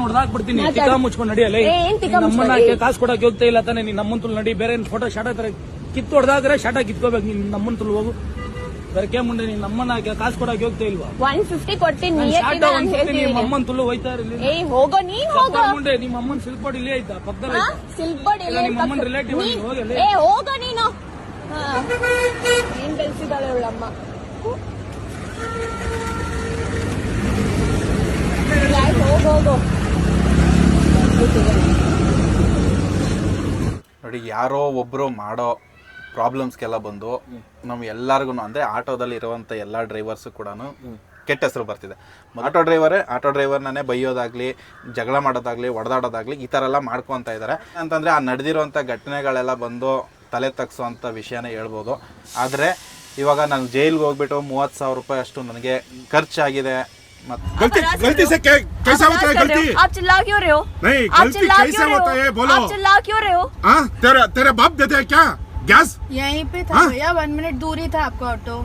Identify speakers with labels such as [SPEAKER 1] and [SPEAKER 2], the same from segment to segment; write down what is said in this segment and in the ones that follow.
[SPEAKER 1] ಹೊಡೆದಾಕ್ಬಿಡ್ತೀನಿ. ತಿಕ್ಕ ಮುಚ್ಕೊಂಡು ನಡಿಯಲ್ಲ. ನಮ್ಮನ್ನ ಕಾಸು ಕೊಡಕ್ಕೆ ಹೋಗ್ತಾ ಇಲ್ಲ ತಾನೆ. ನೀನ್ ನಮ್ಮನ್ ತುಲ್ ನಡಿ. ಬೇರೆ ಫೋಟೋ ಶಾಟ ತರ ಕಿತ್ತು ಹೊಡೆದಾದ್ರೆ ಶಾಟ ಕಿತ್ಕೋಬೇಕು. ನೀನ್ ನಮ್ಮನ್ ತುಲ್ ಹೋಗು. ಬರಕೆ ಮುಂದೆ ನೀನ್ ನಮ್ಮನ್ನ ಕಾಸು ಕೊಡಕ್ಕೆ ಹೋಗ್ತಾ ಇಲ್ವಾ?
[SPEAKER 2] 150 ಕೊಡ್ತೀನಿ.
[SPEAKER 1] ನಿಮ್ಮ ಅಮ್ಮನ್ ತುಲ್ಲು ಹೋಯ್ತಾ ಇರಲಿ.
[SPEAKER 2] ಹೋಗೋ ನೀನ್ ಹೋಗೋ
[SPEAKER 1] ಮುಂದೆ. ನಿಮ್ಮ ಅಮ್ಮನ್ ಸಿಲ್ಕ್ ಬೋರ್ಡ್ ಇಲ್ಲೇ ಐತಾ ಪಕ್ಕದಲ್ಲಿ?
[SPEAKER 2] ಸಿಲ್ಕ್ ಬೋರ್ಡ್ ಇಲ್ಲ.
[SPEAKER 1] ನಿಮ್ಮ ಅಮ್ಮನ್ ರಿಲೇಟಿವ್ ಹೋಗಲ್ಲ.
[SPEAKER 2] ಹೋಗೋ ನೀನು. ಏನ್ ಕಲ್ಸಿದಾಳೆ ಅವಳಮ್ಮ. ಹೋಗೋ
[SPEAKER 3] ನೋಡಿ, ಯಾರೋ ಒಬ್ರು ಮಾಡೋ ಪ್ರಾಬ್ಲಮ್ಸ್ಗೆಲ್ಲ ಬಂದು ನಮ್ ಎಲ್ಲರಿಗೂ ಅಂದ್ರೆ ಆಟೋದಲ್ಲಿ ಇರುವಂತ ಎಲ್ಲಾ ಡ್ರೈವರ್ಸ್ ಕೂಡ ಕೆಟ್ಟ ಹೆಸರು ಬರ್ತಿದೆ. ಆಟೋ ಡ್ರೈವರ್ನೇ ಬೈಯೋದಾಗ್ಲಿ, ಜಗಳ ಮಾಡೋದಾಗ್ಲಿ, ಹೊಡೆದಾಡೋದಾಗ್ಲಿ ಈ ತರ ಎಲ್ಲ ಮಾಡ್ಕೊಂತ ಇದ್ದಾರೆ. ಅಂತಂದ್ರೆ ಆ ನಡೆದಿರುವಂತ ಘಟನೆಗಳೆಲ್ಲ ಬಂದು ತಲೆ ತಗ್ಸುವಂತ ವಿಷಯನೇ ಹೇಳ್ಬೋದು. ಆದ್ರೆ ಇವಾಗ ನಾನು ಜೈಲ್ಗೆ ಹೋಗ್ಬಿಟ್ಟು 30,000 ರೂಪಾಯಿ ಅಷ್ಟು ನನಗೆ ಖರ್ಚಾಗಿದೆ.
[SPEAKER 4] गलती से कैसा होता है? गलती
[SPEAKER 2] आप चिल्ला क्यों रहे हो?
[SPEAKER 4] नहीं, गलती कैसे होता है बोलो.
[SPEAKER 2] आप चिल्ला क्यों रहे हो?
[SPEAKER 4] हाँ, तेरे बाप देते हैं क्या गैस?
[SPEAKER 5] यहीं पे था भैया, 1 मिनट दूर ही था आपका ऑटो.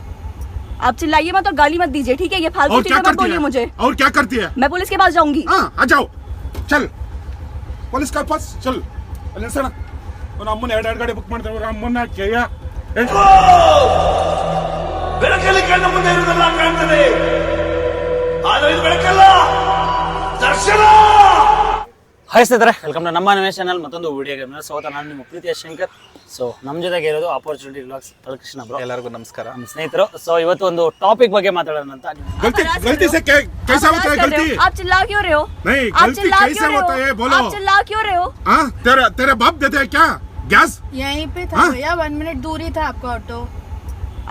[SPEAKER 2] आप चिल्लाइए मत और गाली मत दीजिए, ठीक है? ये फालतू चीजें मत बोलिए मुझे.
[SPEAKER 4] और क्या करती है?
[SPEAKER 2] मैं पुलिस के पास जाऊंगी.
[SPEAKER 4] हाँ, आ जाओ, चल पुलिस के पास चल. ಅಲ್ಲಿ ಸಣ ಅವನ ಅಮ್ಮನ ಎರಡು ಗಾಡಿ ಬುಕ್ ಮಾಡ್ತಾರೆ. ಅವರ ಅಮ್ಮನ ಕೇಯ
[SPEAKER 6] ಬೆಳಕಲ್ಲಿ ಕಣ್ಣ ಮುಂದೆ ಇರುವುದಲ್ಲ ಕಾಣ್ತದೆ, ಆದ್ರೆ ಇದು ಬೆಳಕಲ್ಲ, ದರ್ಶನ.
[SPEAKER 7] ಹಾಯ್ ಸ್ನೇಹಿತರೆ, ವೆಲ್ಕಮ್ ಟು ನಮ್ಮ ನಿವೇಶ್ ಚಾನಲ್ ಮತ್ತೊಂದು ವಿಡಿಯೋಗೆ. ನಾನು ನಿಮ್ಮ ಪ್ರೀತಿಯ ಶಂಕರ್. ಸೊ ನಮ್ಮ ಜೊತೆಗೆ ಇರೋದು ಆಪರ್ಚುನಿಟಿ ವ್ಲಾಗ್ಸ್ ಬಾಲಕೃಷ್ಣ ಬ್ರೋ.
[SPEAKER 3] ಎಲ್ಲರಿಗೂ ನಮಸ್ಕಾರ.
[SPEAKER 7] ನಮ್ಮ ಸ್ನೇಹಿತರು. ಸೊ ಇವತ್ತು ಒಂದು ಟಾಪಿಕ್ ಬಗ್ಗೆ ಮಾತಾಡೋಣ ಅಂತ.
[SPEAKER 4] गलती से कैसा होता है? गलती
[SPEAKER 2] आप चिल्ला क्यों रहे हो?
[SPEAKER 4] नहीं, गलती कैसे होता है बोलो.
[SPEAKER 2] आप चिल्ला क्यों रहे हो?
[SPEAKER 4] हाँ, तेरे बाप देते हैं क्या गैस?
[SPEAKER 5] यहीं पे था भैया, 1 मिनट दूर ही था आपका ऑटो.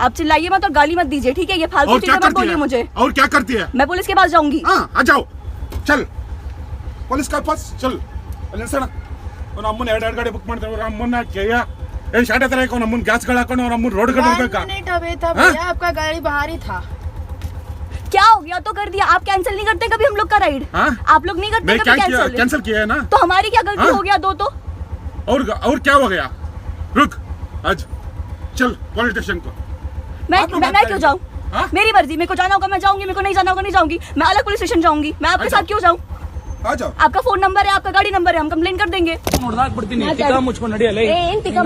[SPEAKER 2] आप चिल्लाइए मत और गाली मत दीजिए, ठीक है? ये फालतू चीजें मत बोलिए मुझे.
[SPEAKER 4] और क्या करती है?
[SPEAKER 2] मैं पुलिस के पास जाऊंगी.
[SPEAKER 4] हाँ, आ जाओ, चल पुलिस के पास चल. ಅಲ್ಲಿ ಸಣ ಅವನ ಅಮ್ಮನ ಎರಡು ಗಾಡಿ ಬುಕ್ ಮಾಡ್ತಾರೆ. ಅವರ ಅಮ್ಮನ ಕೇಯ ಏನ್ ಶಾಟ ತರ ಅವನ ಅಮ್ಮನ ಗ್ಯಾಸ್ಗಳು ಹಾಕೊಂಡು ಅವರ ಅಮ್ಮನ ರೋಡ್ ಗಳು ಹೋಗ್ಬೇಕಾ?
[SPEAKER 5] 1 मिनट अवे था भैया, आपका गाड़ी बाहर ही था.
[SPEAKER 2] क्या हो गया तो कर दिया. आप कैंसिल नहीं करते कभी हम लोग का राइड? आप लोग नहीं करते कभी
[SPEAKER 4] कैंसिल किया है ना.
[SPEAKER 2] तो हमारी क्या गलती हो गया? दो तो
[SPEAKER 4] और क्या हो गया? रुक, आज चल पुलिस स्टेशन को.
[SPEAKER 2] मैं क्यों जाऊँ? मेरी मर्जी. मेरे को जाना होगा मैं जाऊंगी, मेरे को नहीं जाना होगा नहीं जाऊंगी. मैं अलग पुलिस स्टेशन जाऊंगी. मैं आपके साथ क्यों जाऊँ?
[SPEAKER 4] आ जाओ.
[SPEAKER 2] आपका फोन नंबर है, आपका गाड़ी नंबर है, हम कंप्लेंट कर देंगे.
[SPEAKER 1] ಹೊಡೆದಾಕ್ಬಿಡ್ತೀನಿ. ತಿಕ್ಕ ಮುಚ್ಕೊಂಡು ನಡಿಯಲ್ಲ.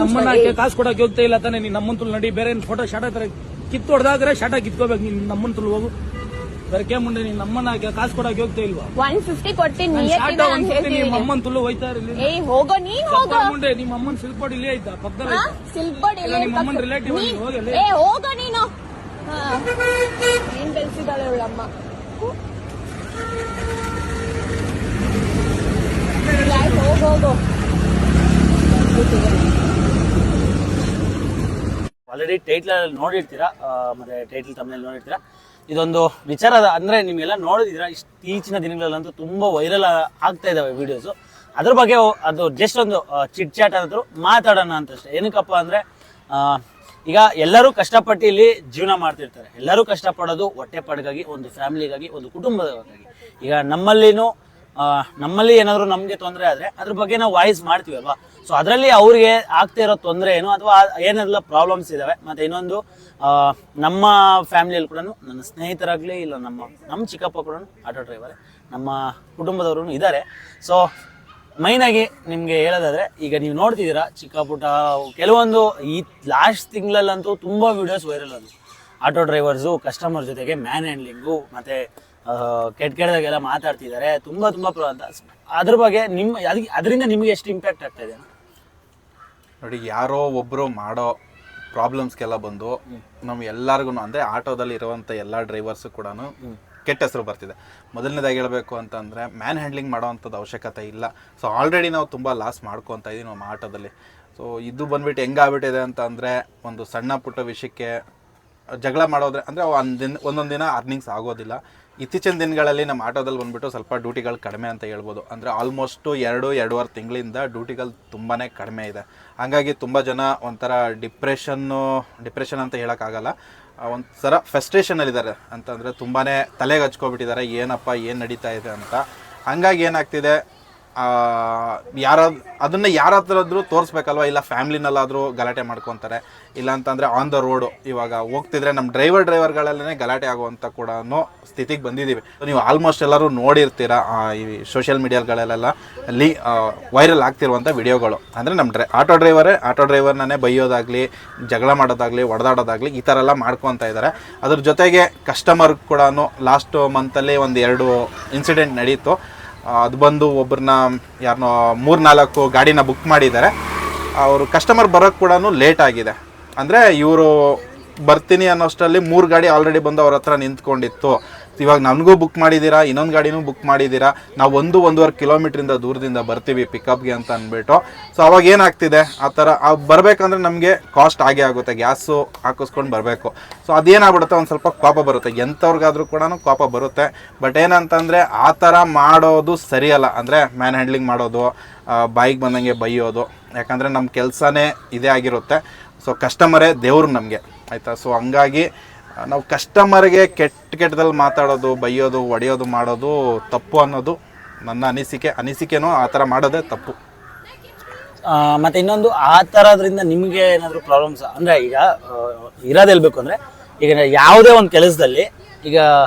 [SPEAKER 1] ನಮ್ಮನ್ನ ಕಾಸು ಕೊಡಕ್ಕೆ ಹೋಗ್ತಾ ಇಲ್ಲ ತಾನೆ. ನೀನ್ ನಮ್ಮನ್ ತುಲ್ ನಡಿ. ಬೇರೆ ಫೋಟೋ ಶಾಟ ತರ ಕಿತ್ತು ಹೊಡೆದಾದ್ರೆ ಶಾಟ ಕಿತ್ಕೋಬೇಕು. ನೀನ್ ನಮ್ಮನ್ ತುಲ್ ಹೋಗು. ಬರಕೆ ಮುಂದೆ ನೀನ್ ನಮ್ಮನ್ನ ಕಾಸು ಕೊಡಕ್ಕೆ ಹೋಗ್ತಾ ಇಲ್ವಾ?
[SPEAKER 2] 150 ಕೊಡ್ತೀನಿ.
[SPEAKER 1] ನಿಮ್ಮ ಅಮ್ಮನ್ ತುಲ್ಲು ಹೋಯ್ತಾ ಇರಲಿ.
[SPEAKER 2] ಹೋಗೋ ನೀನ್ ಹೋಗೋ.
[SPEAKER 1] ಮುಂದೆ ನಿಮ್ಮ ಅಮ್ಮನ್ ಸಿಲ್ಕ್ ಬೋರ್ಡ್ ಇಲ್ಲೇ ಐತಾ ಪಕ್ಕದಲ್ಲಿ?
[SPEAKER 2] ಸಿಲ್ಕ್ ಬೋರ್ಡ್ ಇಲ್ಲ.
[SPEAKER 1] ನಿಮ್ಮ ಅಮ್ಮನ್ ರಿಲೇಟಿವ್ ಹೋಗಲ್ಲ.
[SPEAKER 2] ಹೋಗೋ ನೀನು. ಏನ್ ಕಲ್ಸಿದಾಳೆ ಅವಳಮ್ಮ. ಹೋಗೋ
[SPEAKER 7] ಆಲ್ರೆಡಿ ಟೈಟ್ಲ್ ನೋಡಿರ್ತೀರಾ, ಮತ್ತೆ ಟೈಟ್ಲ್ ತಮ್ಮಲ್ಲಿ ನೋಡಿರ್ತೀರಾ. ಇದೊಂದು ವಿಚಾರ ಅಂದ್ರೆ ನಿಮ್ಗೆಲ್ಲ ನೋಡಿದಿರಾ. ಇತ್ತೀಚಿನ ದಿನಗಳಲ್ಲಂತೂ ತುಂಬಾ ವೈರಲ್ ಆಗ್ತಾ ಇದಾವೆ ವಿಡಿಯೋಸ್. ಅದ್ರ ಬಗ್ಗೆ ಅದು ಜಸ್ಟ್ ಒಂದು ಚಿಟ್ ಚಾಟ್ ಅನ್ನೋದು ಮಾತಾಡೋಣ ಅಂತಷ್ಟೇ. ಏನಕ್ಕಪ್ಪ ಅಂದ್ರೆ ಈಗ ಎಲ್ಲರೂ ಕಷ್ಟಪಟ್ಟು ಇಲ್ಲಿ ಜೀವನ ಮಾಡ್ತಿರ್ತಾರೆ. ಎಲ್ಲರೂ ಕಷ್ಟಪಡೋದು ಹೊಟ್ಟೆ ಪಾಡಿಗಾಗಿ, ಒಂದು ಫ್ಯಾಮಿಲಿಗಾಗಿ, ಒಂದು ಕುಟುಂಬದಗಾಗಿ. ಈಗ ನಮ್ಮಲ್ಲಿ ಏನಾದ್ರು ನಮ್ಗೆ ತೊಂದರೆ ಆದ್ರೆ ಅದ್ರ ಬಗ್ಗೆ ನಾವು ವಾಯ್ಸ್ ಮಾಡ್ತೀವಿ ಅಲ್ವಾ. ಸೊ ಅದರಲ್ಲಿ ಅವ್ರಿಗೆ ಆಗ್ತಾ ಇರೋ ತೊಂದರೆ ಏನು ಅಥವಾ ಏನೆಲ್ಲ ಪ್ರಾಬ್ಲಮ್ಸ್ ಇದಾವೆ. ಮತ್ತೆ ಇನ್ನೊಂದು ನಮ್ಮ ಫ್ಯಾಮಿಲಿಯಲ್ಲಿ ಕೂಡ ನನ್ನ ಸ್ನೇಹಿತರಾಗ್ಲಿ ಇಲ್ಲ ನಮ್ಮ ಚಿಕ್ಕಪ್ಪ ಕೂಡ ಆಟೋ ಡ್ರೈವರ್, ನಮ್ಮ ಕುಟುಂಬದವರು ಇದ್ದಾರೆ. ಸೊ ಮೈನ್ ಆಗಿ ನಿಮ್ಗೆ ಹೇಳೋದಾದ್ರೆ, ಈಗ ನೀವು ನೋಡ್ತಿದ್ದೀರಾ ಚಿಕ್ಕ ಪುಟ್ಟ ಕೆಲವೊಂದು ಈ ಲಾಸ್ಟ್ ತಿಂಗಳಲ್ಲಂತೂ ತುಂಬಾ ವಿಡಿಯೋಸ್ ವೈರಲ್ ಆದವು. ಆಟೋ ಡ್ರೈವರ್ಸು ಕಸ್ಟಮರ್ ಜೊತೆಗೆ ಮ್ಯಾನ್ ಹ್ಯಾಂಡ್ಲಿಂಗು ಮತ್ತೆ ಕೆಟ್ಟದಾಗೆಲ್ಲ ಮಾತಾಡ್ತಿದ್ದಾರೆ. ತುಂಬಾ ಅಂತ ಅದ್ರ ಬಗ್ಗೆ ಅದರಿಂದ ನಿಮ್ಗೆ ಎಷ್ಟು ಇಂಪ್ಯಾಕ್ಟ್ ಆಗ್ತಾ ಇದೆ?
[SPEAKER 3] ನೋಡಿ, ಯಾರೋ ಒಬ್ರು ಮಾಡೋ ಪ್ರಾಬ್ಲಮ್ಸ್ಗೆಲ್ಲ ಬಂದು ನಮ್ ಎಲ್ಲರಿಗೂ ಅಂದ್ರೆ ಆಟೋದಲ್ಲಿ ಇರುವಂತ ಎಲ್ಲಾ ಡ್ರೈವರ್ಸ್ ಕೂಡ ಕೆಟ್ಟ ಹೆಸರು ಬರ್ತಿದೆ. ಮೊದಲನೇದಾಗಿ ಹೇಳಬೇಕು ಅಂತಂದ್ರೆ ಮ್ಯಾನ್ ಹ್ಯಾಂಡ್ಲಿಂಗ್ ಮಾಡೋವಂಥದ್ದು ಅವಶ್ಯಕತೆ ಇಲ್ಲ. ಸೊ ಆಲ್ರೆಡಿ ನಾವು ತುಂಬಾ ಲಾಸ್ ಮಾಡ್ಕೊತ ಇದೀವಿ ನಮ್ಮ ಆಟೋದಲ್ಲಿ. ಸೊ ಇದು ಬಂದ್ಬಿಟ್ಟು ಹೆಂಗಾಗ್ಬಿಟ್ಟಿದೆ ಅಂತ ಅಂದ್ರೆ, ಒಂದು ಸಣ್ಣ ಪುಟ್ಟ ವಿಷಯಕ್ಕೆ ಜಗಳ ಮಾಡೋದ್ರೆ ಅಂದರೆ ಒಂದೊಂದು ದಿನ ಅರ್ನಿಂಗ್ಸ್ ಆಗೋದಿಲ್ಲ. ಇತ್ತೀಚಿನ ದಿನಗಳಲ್ಲಿ ನಮ್ಮ ಆಟೋದಲ್ಲಿ ಬಂದ್ಬಿಟ್ಟು ಸ್ವಲ್ಪ ಡ್ಯೂಟಿಗಳು ಕಡಿಮೆ ಅಂತ ಹೇಳ್ಬೋದು. ಅಂದರೆ ಆಲ್ಮೋಸ್ಟು 2-2.5 ತಿಂಗಳಿಂದ ಡ್ಯೂಟಿಗಳು ತುಂಬಾ ಕಡಿಮೆ ಇದೆ. ಹಾಗಾಗಿ ತುಂಬ ಜನ ಒಂಥರ ಡಿಪ್ರೆಷನ್ ಅಂತ ಹೇಳೋಕ್ಕಾಗಲ್ಲ, ಒಂಥರ ಫ್ರಸ್ಟ್ರೇಷನಲ್ಲಿದ್ದಾರೆ. ಅಂತಂದರೆ ತುಂಬಾ ತಲೆಗೆ ಹಚ್ಕೊಬಿಟ್ಟಿದ್ದಾರೆ, ಏನಪ್ಪ ಏನು ನಡೀತಾ ಇದೆ ಅಂತ. ಹಾಗಾಗಿ ಏನಾಗ್ತಿದೆ, ಅದನ್ನ ಯಾರ ಹತ್ರದ್ರೂ ತೋರಿಸ್ಬೇಕಲ್ವ, ಇಲ್ಲ ಫ್ಯಾಮ್ಲಿನಲ್ಲಾದರೂ ಗಲಾಟೆ ಮಾಡ್ಕೊತಾರೆ, ಇಲ್ಲ ಅಂತಂದರೆ ಆನ್ ದ ರೋಡು ಇವಾಗ ಹೋಗ್ತಿದ್ರೆ ನಮ್ಮ ಡ್ರೈವರ್ಗಳಲ್ಲೇ ಗಲಾಟೆ ಆಗುವಂಥ ಕೂಡ ಸ್ಥಿತಿಗೆ ಬಂದಿದ್ದೀವಿ. ನೀವು ಆಲ್ಮೋಸ್ಟ್ ಎಲ್ಲರೂ ನೋಡಿರ್ತೀರ ಈ ಸೋಷಿಯಲ್ ಮೀಡಿಯಾಗಳಲ್ಲೆಲ್ಲ ಅಲ್ಲಿ ವೈರಲ್ ಆಗ್ತಿರುವಂಥ ವಿಡಿಯೋಗಳು. ಅಂದರೆ ನಮ್ಮ ಆಟೋ ಡ್ರೈವರ್ನೇ ಬೈಯೋದಾಗಲಿ, ಜಗಳ ಮಾಡೋದಾಗಲಿ, ಹೊಡೆದಾಡೋದಾಗಲಿ ಈ ಥರ ಎಲ್ಲ ಮಾಡ್ಕೊತಾ ಇದ್ದಾರೆ. ಅದ್ರ ಜೊತೆಗೆ ಕಸ್ಟಮರ್ ಕೂಡ ಲಾಸ್ಟ್ ಮಂತಲ್ಲಿ ಒಂದು 2 ಇನ್ಸಿಡೆಂಟ್ ನಡೀತು. ಅದು ಬಂದು ಒಬ್ಬರನ್ನ ಯಾರನ್ನೋ 3-4 ಗಾಡಿನ ಬುಕ್ ಮಾಡಿದ್ದಾರೆ. ಅವರು ಕಸ್ಟಮರ್ ಬರೋಕ್ಕೆ ಕೂಡ ಲೇಟ್ ಆಗಿದೆ. ಅಂದರೆ ಇವರು ಬರ್ತೀನಿ ಅನ್ನೋಷ್ಟರಲ್ಲಿ 3 ಗಾಡಿ ಆಲ್ರೆಡಿ ಬಂದು ಅವ್ರ ಹತ್ರ ನಿಂತ್ಕೊಂಡಿತ್ತು. ಇವಾಗ ನನಗೂ ಬುಕ್ ಮಾಡಿದ್ದೀರಾ, ಇನ್ನೊಂದು ಗಾಡಿನೂ ಬುಕ್ ಮಾಡಿದ್ದೀರಾ, ನಾವು 1-1.5 ಕಿಲೋಮೀಟ್ರಿಂದ ದೂರದಿಂದ ಬರ್ತೀವಿ ಪಿಕಪ್ಗೆ ಅಂತ ಅಂದ್ಬಿಟ್ಟು. ಸೊ ಅವಾಗ ಏನಾಗ್ತಿದೆ, ಆ ಥರ ಬರಬೇಕಂದ್ರೆ ನಮಗೆ ಕಾಸ್ಟ್ ಆಗೇ ಆಗುತ್ತೆ, ಗ್ಯಾಸು ಹಾಕಿಸ್ಕೊಂಡು ಬರಬೇಕು. ಸೊ ಅದೇನಾಗ್ಬಿಡುತ್ತೆ, ಒಂದು ಸ್ವಲ್ಪ ಕೋಪ ಬರುತ್ತೆ, ಎಂಥವ್ರಿಗಾದ್ರೂ ಕೂಡ ಕೋಪ ಬರುತ್ತೆ. ಬಟ್ ಏನಂತಂದರೆ ಆ ಥರ ಮಾಡೋದು ಸರಿಯಲ್ಲ. ಅಂದರೆ ಮ್ಯಾನ್ ಹ್ಯಾಂಡ್ಲಿಂಗ್ ಮಾಡೋದು, ಬಾಯಿಗೆ ಬಂದಂಗೆ ಬೈಯೋದು, ಯಾಕಂದರೆ ನಮ್ಮ ಕೆಲಸನೇ ಇದೇ ಆಗಿರುತ್ತೆ. ಸೊ ಕಸ್ಟಮರೇ ದೇವ್ರು ನಮಗೆ, ಆಯಿತಾ. ಸೊ ಹಂಗಾಗಿ ನಾವು ಕಸ್ಟಮರ್ಗೆ ಕೆಟ್ಟದಲ್ಲಿ ಮಾತಾಡೋದು, ಬೈಯೋದು, ಹೊಡೆಯೋದು ಮಾಡೋದು ತಪ್ಪು ಅನ್ನೋದು ನನ್ನ ಅನಿಸಿಕೆನೂ. ಆ ಥರ ಮಾಡೋದೇ ತಪ್ಪು.
[SPEAKER 7] ಮತ್ತು ಇನ್ನೊಂದು, ಆ ಥರದ್ರಿಂದ ನಿಮಗೆ ಏನಾದರೂ ಪ್ರಾಬ್ಲಮ್ಸ್ ಅಂದರೆ ಈಗ ಇರೋದು ಹೇಳ್ಬೇಕು ಅಂದರೆ, ಈಗ ಯಾವುದೇ ಒಂದು ಕೆಲಸದಲ್ಲಿ ಈಗ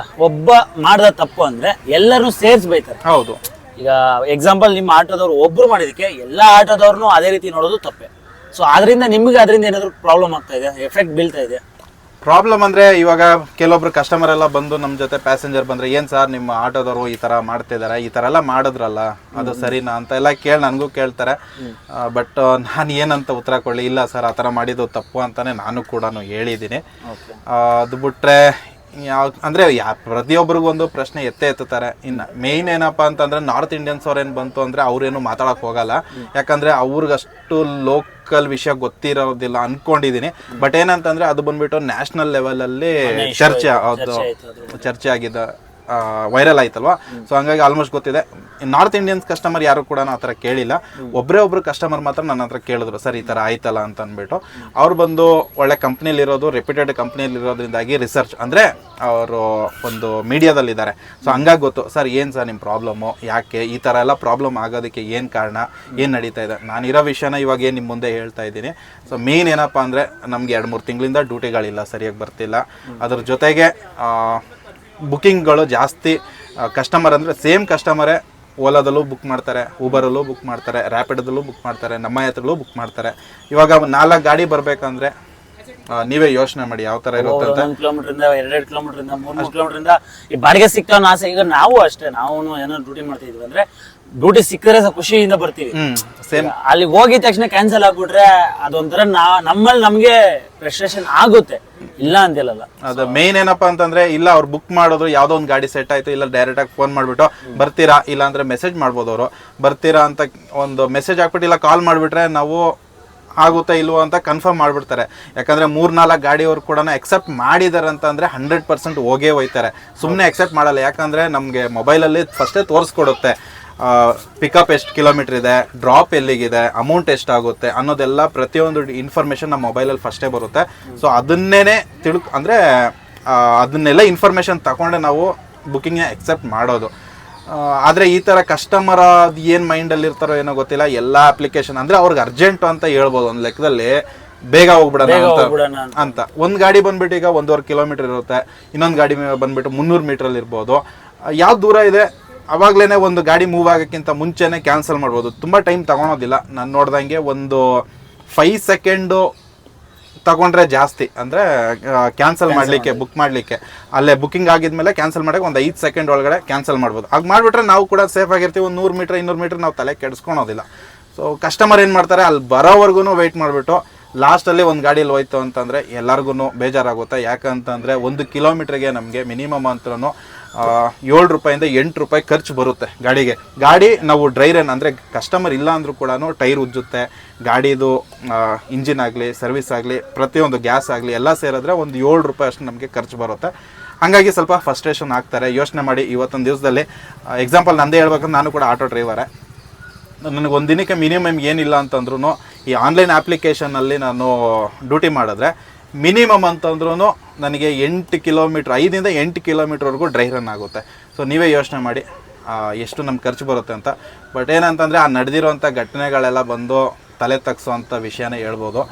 [SPEAKER 7] ಒಬ್ಬ ಮಾಡಿದ ತಪ್ಪು ಅಂದರೆ ಎಲ್ಲರೂ ಸೇರಿಸಿ ಬೈತಾರೆ.
[SPEAKER 3] ಹೌದು.
[SPEAKER 7] ಈಗ ಎಕ್ಸಾಂಪಲ್, ನಿಮ್ಮ ಆಟೋದವ್ರು ಒಬ್ಬರು ಮಾಡಿದಕ್ಕೆ ಎಲ್ಲ ಆಟೋದವ್ರನ್ನೂ ಅದೇ ರೀತಿ ನೋಡೋದು ತಪ್ಪೆ. ಸೊ ಅದರಿಂದ ನಿಮಗೆ ಅದರಿಂದ ಏನಾದರೂ ಪ್ರಾಬ್ಲಮ್ ಆಗ್ತಾ ಇದೆ, ಎಫೆಕ್ಟ್ ಬೀಳ್ತಾ ಇದೆ?
[SPEAKER 3] ಪ್ರಾಬ್ಲಮ್ ಅಂದರೆ ಇವಾಗ ಕೆಲವೊಬ್ರು ಕಸ್ಟಮರ್ ಎಲ್ಲ ಬಂದು ನಮ್ಮ ಜೊತೆ ಪ್ಯಾಸೆಂಜರ್ ಬಂದರೆ, ಏನು ಸರ್ ನಿಮ್ಮ ಆಟೋದವರು ಈ ಥರ ಮಾಡ್ತಿದ್ದಾರೆ, ಈ ಥರ ಎಲ್ಲ ಮಾಡಿದ್ರಲ್ಲ ಅದು ಸರಿನಾ ಅಂತ ಎಲ್ಲ ನನಗೂ ಕೇಳ್ತಾರೆ. ಬಟ್ ನಾನು ಏನಂತ ಉತ್ತರ ಕೊಡಲಿ, ಇಲ್ಲ ಸರ್ ಆ ಥರ ಮಾಡಿದ್ದು ತಪ್ಪು ಅಂತಲೇ ನಾನು ಕೂಡ ಹೇಳಿದ್ದೀನಿ. ಅದು ಬಿಟ್ಟರೆ ಅಂದರೆ ಪ್ರತಿಯೊಬ್ಬರಿಗೊಂದು ಪ್ರಶ್ನೆ ಎತ್ತುತ್ತಾರೆ. ಇನ್ನು ಮೇಯ್ನ್ ಏನಪ್ಪ ಅಂತಂದರೆ ನಾರ್ತ್ ಇಂಡಿಯನ್ಸ್ ಅವ್ರೇನು ಬಂತು ಅಂದರೆ ಅವ್ರೇನು ಮಾತಾಡೋಕ್ಕೆ ಹೋಗಲ್ಲ, ಯಾಕಂದರೆ ಅವ್ರಿಗಷ್ಟು ಲೋಕಲ್ ವಿಷಯ ಗೊತ್ತಿರೋದಿಲ್ಲ ಅಂದ್ಕೊಂಡಿದ್ದೀನಿ. ಬಟ್ ಏನಂತಂದರೆ ಅದು ಬಂದ್ಬಿಟ್ಟು ನ್ಯಾಷನಲ್ ಲೆವೆಲಲ್ಲಿ ಚರ್ಚೆ ಆಗಿದ್ದ, ವೈರಲ್ ಆಯ್ತಲ್ವಾ. ಸೊ ಹಂಗಾಗಿ ಆಲ್ಮೋಸ್ಟ್ ಗೊತ್ತಿದೆ. ನಾರ್ತ್ ಇಂಡಿಯನ್ಸ್ ಕಸ್ಟಮರ್ ಯಾರು ಕೂಡ ಆ ಥರ ಕೇಳಿಲ್ಲ. ಒಬ್ಬರು ಕಸ್ಟಮರ್ ಮಾತ್ರ ನನ್ನ ಹತ್ರ ಕೇಳಿದ್ರು, ಸರ್ ಈ ಥರ ಆಯ್ತಲ್ಲ ಅಂತ ಅಂದ್ಬಿಟ್ಟು. ಅವ್ರು ಬಂದು ಒಳ್ಳೆ ಕಂಪ್ನಿಲಿರೋದು, ರೆಪ್ಯೂಟೆಡ್ ಕಂಪ್ನಿಲಿರೋದ್ರಿಂದಾಗಿ ರಿಸರ್ಚ್ ಅಂದರೆ ಅವರು ಒಂದು ಮೀಡಿಯಾದಲ್ಲಿದ್ದಾರೆ. ಸೊ ಹಂಗಾಗಿ ಗೊತ್ತು, ಸರ್ ಏನು ಸರ್ ನಿಮ್ಮ ಪ್ರಾಬ್ಲಮ್ಮು, ಯಾಕೆ ಈ ಥರ ಎಲ್ಲ ಪ್ರಾಬ್ಲಮ್ ಆಗೋದಕ್ಕೆ ಏನು ಕಾರಣ, ಏನು ನಡೀತಾ ಇದೆ. ನಾನಿರೋ ವಿಷಯನ ಇವಾಗ ಏನು ನಿಮ್ಮ ಮುಂದೆ ಹೇಳ್ತಾ ಇದ್ದೀನಿ. ಸೊ ಮೇನ್ ಏನಪ್ಪ ಅಂದರೆ ನಮಗೆ 2-3 ತಿಂಗಳಿಂದ ಡ್ಯೂಟಿಗಳಿಲ್ಲ, ಸರಿಯಾಗಿ ಬರ್ತಿಲ್ಲ. ಅದ್ರ ಜೊತೆಗೆ ಬುಕ್ಕಿಂಗ್ಗಳು ಜಾಸ್ತಿ. ಕಸ್ಟಮರ್ ಅಂದರೆ ಸೇಮ್ ಕಸ್ಟಮರೇ ಓಲಾದಲ್ಲೂ ಬುಕ್ ಮಾಡ್ತಾರೆ, ಊಬರಲ್ಲೂ ಬುಕ್ ಮಾಡ್ತಾರೆ, ರ್ಯಾಪಿಡದಲ್ಲೂ ಬುಕ್ ಮಾಡ್ತಾರೆ, ನಮ್ಮ ಹತ್ರಲ್ಲೂ ಬುಕ್ ಮಾಡ್ತಾರೆ. ಇವಾಗ 4 ಗಾಡಿ ಬರಬೇಕಂದ್ರೆ ನೀವೇ ಯೋಚನೆ ಮಾಡಿ ಯಾವ ಥರ ಇರುತ್ತೆ ಅಂತ.
[SPEAKER 7] 1 ಕಿಲೋಮೀಟ್ರಿಂದ 2 ಕಿಲೋಮೀಟ್ರಿಂದ 3 ಕಿಲೋಮೀಟ್ರಿಂದ ಈ ಬಾಡಿಗೆ ಸಿಕ್ತಾವ ಆಸೆ. ಈಗ ನಾವು ಅಷ್ಟೇ, ನಾವು ಏನಾದ್ರು ಡ್ಯೂಟಿ ಮಾಡ್ತಾ ಇದ್ವಿ ಅಂದರೆ ಡ್ಯೂಟಿ ಸಿಕ್ಕರೆ ಖುಷಿಯಿಂದ ಬರ್ತೀವಿ.
[SPEAKER 3] ಸೇಮ್
[SPEAKER 7] ಅಲ್ಲಿ ಹೋಗಿದ ತಕ್ಷಣ ಕ್ಯಾನ್ಸಲ್ ಆಗ್ಬಿಟ್ರೆ ಅದೊಂಥರ ನಮ್ಮಲ್ಲಿ ನಮಗೆ ಫ್ರಸ್ಟ್ರೇಷನ್ ಆಗುತ್ತೆ, ಇಲ್ಲ ಅಂತಿಲ್ಲಲ್ಲ.
[SPEAKER 3] ಅದು ಮೇನ್ ಏನಪ್ಪಾ ಅಂತಂದ್ರೆ, ಇಲ್ಲ ಅವ್ರು ಬುಕ್ ಮಾಡೋದು ಯಾವುದೋ ಒಂದು ಗಾಡಿ ಸೆಟ್ ಆಯ್ತು, ಇಲ್ಲ ಡೈರೆಕ್ಟ್ ಆಗಿ ಫೋನ್ ಮಾಡ್ಬಿಟ್ಟು ಬರ್ತೀರಾ, ಇಲ್ಲ ಅಂದ್ರೆ ಮೆಸೇಜ್ ಮಾಡ್ಬೋದು. ಅವರು ಬರ್ತೀರಾ ಅಂತ ಒಂದು ಮೆಸೇಜ್ ಹಾಕ್ಬಿಟ್ಟು ಇಲ್ಲ ಕಾಲ್ ಮಾಡಿಬಿಟ್ರೆ ನಾವು ಆಗುತ್ತಾ ಇಲ್ವೋ ಅಂತ ಕನ್ಫರ್ಮ್ ಮಾಡಿಬಿಡ್ತಾರೆ. ಯಾಕಂದರೆ 3-4 ಗಾಡಿಯವ್ರು ಕೂಡ ಎಕ್ಸೆಪ್ಟ್ ಮಾಡಿದ್ದಾರೆ ಅಂತಂದರೆ 100% ಹೋಗೇ ಹೋಯ್ತಾರೆ, ಸುಮ್ಮನೆ ಎಕ್ಸೆಪ್ಟ್ ಮಾಡಲ್ಲ. ಯಾಕಂದರೆ ನಮಗೆ ಮೊಬೈಲಲ್ಲಿ ಫಸ್ಟೇ ತೋರಿಸ್ಕೊಡುತ್ತೆ ಪಿಕಪ್ ಎಷ್ಟು ಕಿಲೋಮೀಟ್ರ್ ಇದೆ, ಡ್ರಾಪ್ ಎಲ್ಲಿಗಿದೆ, ಅಮೌಂಟ್ ಎಷ್ಟಾಗುತ್ತೆ ಅನ್ನೋದೆಲ್ಲ ಪ್ರತಿಯೊಂದು ಇನ್ಫಾರ್ಮೇಷನ್ ನಮ್ಮ ಮೊಬೈಲಲ್ಲಿ ಫಸ್ಟೇ ಬರುತ್ತೆ. ಸೊ ಅದನ್ನೇ ಅಂದರೆ ಅದನ್ನೆಲ್ಲ ಇನ್ಫಾರ್ಮೇಷನ್ ತಗೊಂಡೆ ನಾವು ಬುಕ್ಕಿಂಗ್ನ ಎಕ್ಸೆಪ್ಟ್ ಮಾಡೋದು. ಆದರೆ ಈ ಥರ ಕಸ್ಟಮರ್ ಅದು ಏನು ಮೈಂಡಲ್ಲಿ ಇರ್ತಾರೋ ಏನೋ ಗೊತ್ತಿಲ್ಲ, ಎಲ್ಲ ಅಪ್ಲಿಕೇಶನ್ ಅಂದರೆ ಅವ್ರಿಗೆ ಅರ್ಜೆಂಟು ಅಂತ ಹೇಳ್ಬೋದು ಒಂದು ಲೆಕ್ಕದಲ್ಲಿ, ಬೇಗ ಹೋಗ್ಬಿಡೋಣ ಅಂತ. ಒಂದು ಗಾಡಿ ಬಂದ್ಬಿಟ್ಟು ಈಗ 1.5 ಕಿಲೋಮೀಟರ್ ಇರುತ್ತೆ, ಇನ್ನೊಂದು ಗಾಡಿ ಬಂದ್ಬಿಟ್ಟು 300 ಮೀಟ್ರಲ್ಲಿ ಇರ್ಬೋದು. ಯಾವ್ದು ದೂರ ಇದೆ ಅವಾಗಲೇ ಒಂದು ಗಾಡಿ ಮೂವ್ ಆಗೋಕ್ಕಿಂತ ಮುಂಚೆನೇ ಕ್ಯಾನ್ಸಲ್ ಮಾಡ್ಬೋದು. ತುಂಬ ಟೈಮ್ ತಗೊಳೋದಿಲ್ಲ. ನಾನು ನೋಡ್ದಂಗೆ ಒಂದು 5 ಸೆಕೆಂಡು ತಗೊಂಡ್ರೆ ಜಾಸ್ತಿ, ಅಂದರೆ ಕ್ಯಾನ್ಸಲ್ ಮಾಡಲಿಕ್ಕೆ, ಬುಕ್ ಮಾಡಲಿಕ್ಕೆ. ಅಲ್ಲೇ ಬುಕ್ಕಿಂಗ್ ಆಗಿದ್ಮೇಲೆ ಕ್ಯಾನ್ಸಲ್ ಮಾಡೋಕ್ಕೆ ಒಂದು 5 ಸೆಕೆಂಡ್ ಒಳಗಡೆ ಕ್ಯಾನ್ಸಲ್ ಮಾಡ್ಬೋದು. ಹಾಗೆ ಮಾಡಿಬಿಟ್ರೆ ನಾವು ಕೂಡ ಸೇಫ್ ಆಗಿರ್ತೀವಿ. ಒಂದು 100 ಮೀಟ್ರ್ 200 ಮೀಟ್ರ್ ನಾವು ತಲೆ ಕೆಡಿಸ್ಕೊಳೋದಿಲ್ಲ. ಸೊ ಕಸ್ಟಮರ್ ಏನು ಮಾಡ್ತಾರೆ, ಅಲ್ಲಿ ಬರೋವರೆಗೂ ವೆಯ್ಟ್ ಮಾಡಿಬಿಟ್ಟು ಲಾಸ್ಟಲ್ಲಿ ಒಂದು ಗಾಡೀಲಿ ಹೋಯ್ತು ಅಂತಂದರೆ ಎಲ್ಲರಿಗೂ ಬೇಜಾರಾಗುತ್ತೆ. ಯಾಕಂತಂದರೆ 1 ಕಿಲೋಮೀಟ್ರಿಗೆ ನಮಗೆ ಮಿನಿಮಮ್ ಅಂತಲೂ 7 ರೂಪಾಯಿಂದ 8 ರೂಪಾಯಿ ಖರ್ಚು ಬರುತ್ತೆ ಗಾಡಿಗೆ. ಗಾಡಿ ನಾವು ಡ್ರೈ ರನ್ ಅಂದರೆ ಕಸ್ಟಮರ್ ಇಲ್ಲ ಅಂದರೂ ಕೂಡ ಟೈರ್ ಉಜ್ಜುತ್ತೆ, ಗಾಡಿದು ಇಂಜಿನ್ ಆಗಲಿ, ಸರ್ವಿಸ್ ಆಗಲಿ, ಪ್ರತಿಯೊಂದು ಗ್ಯಾಸ್ ಆಗಲಿ ಎಲ್ಲ ಸೇರಿದ್ರೆ ಒಂದು 7 ರೂಪಾಯಿ ಅಷ್ಟು ನಮಗೆ ಖರ್ಚು ಬರುತ್ತೆ. ಹಾಗಾಗಿ ಸ್ವಲ್ಪ ಫ್ರಸ್ಟ್ರೇಷನ್ ಆಗ್ತಾರೆ. ಯೋಚನೆ ಮಾಡಿ, ಇವತ್ತೊಂದು ದಿವಸದಲ್ಲಿ ಎಕ್ಸಾಂಪಲ್ ನಂದೇ ಹೇಳ್ಬೇಕಂದ್ರೆ ನಾನು ಕೂಡ ಆಟೋ ಡ್ರೈವರೇ. ನನಗೆ ಒಂದು ದಿನಕ್ಕೆ ಮಿನಿಮಮ್ ಏನಿಲ್ಲ ಅಂತಂದ್ರೂ ಈ ಆನ್ಲೈನ್ ಅಪ್ಲಿಕೇಶನಲ್ಲಿ ನಾನು ಡ್ಯೂಟಿ ಮಾಡಿದ್ರೆ ಮಿನಿಮಮ್ ಅಂತಂದ್ರೂ ನನಗೆ 8 ಕಿಲೋಮೀಟ್ರ್, 5 ಇಂದ 8 ಕಿಲೋಮೀಟ್ರ್ವರೆಗೂ ಡ್ರೈ ರನ್ ಆಗುತ್ತೆ. ಸೊ ನೀವೇ ಯೋಚನೆ ಮಾಡಿ, ಎಷ್ಟು ನಮ್ಗೆ ಖರ್ಚು ಬರುತ್ತೆ ಅಂತ. ಬಟ್ ಏನಂತಂದರೆ ಆ ನಡೆದಿರೋಂಥ ಘಟನೆಗಳೆಲ್ಲ ಬಂದು ತಲೆ ತಗ್ಸೋವಂಥ ವಿಷಯನೇ ಹೇಳ್ಬೋದು.